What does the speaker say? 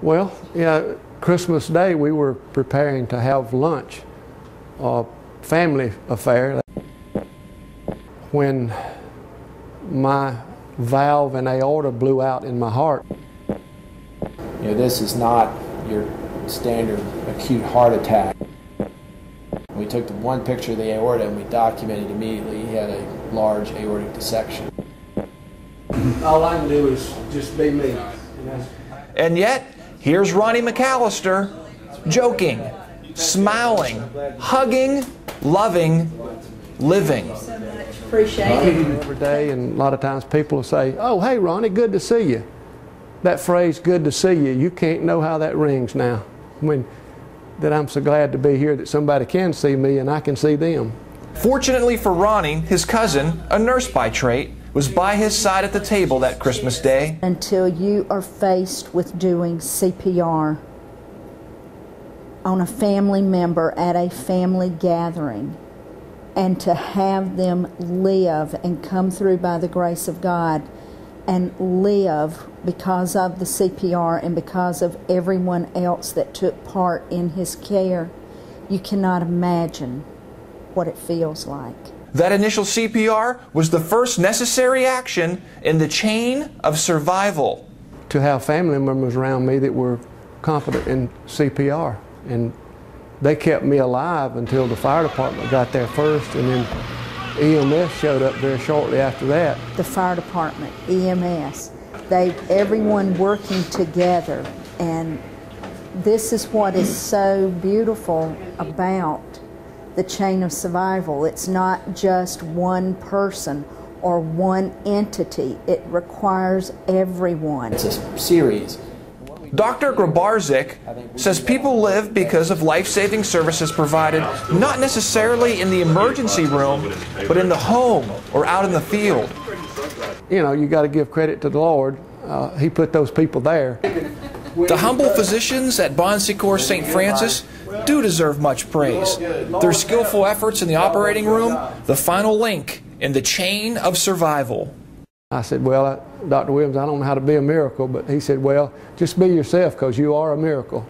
Well, yeah, Christmas Day we were preparing to have lunch, a family affair, when my valve and aorta blew out in my heart. You know, this is not your standard acute heart attack. We took the one picture of the aorta and we documented immediately he had a large aortic dissection. All I can do is just be me. And yet, here's Ronnie McCalister, joking, smiling, hugging, loving, living. Appreciate it. Every day, and a lot of times people will say, "Oh, hey Ronnie, good to see you." That phrase, "good to see you," you can't know how that rings now. That I'm so glad to be here that somebody can see me and I can see them. Fortunately for Ronnie, his cousin, a nurse by trade, was by his side at the table that Christmas Day. Until you are faced with doing CPR on a family member at a family gathering, and to have them live and come through by the grace of God and live because of the CPR and because of everyone else that took part in his care, you cannot imagine what it feels like. That initial CPR was the first necessary action in the chain of survival. To have family members around me that were competent in CPR, and they kept me alive until the fire department got there first, and then EMS showed up very shortly after that. The fire department, EMS, everyone working together, and this is what is so beautiful about the chain of survival. It's not just one person or one entity. It requires everyone. It's a series. Dr. Grabarczyk says people live because of life-saving services provided not necessarily in the emergency room, but in the home or out in the field. You know, you got to give credit to the Lord. He put those people there. The humble physicians at Bon Secours St. Francis do deserve much praise. Their skillful efforts in the operating room, the final link in the chain of survival. I said, well, Dr. Williams, I don't know how to be a miracle, but he said, well, just be yourself because you are a miracle.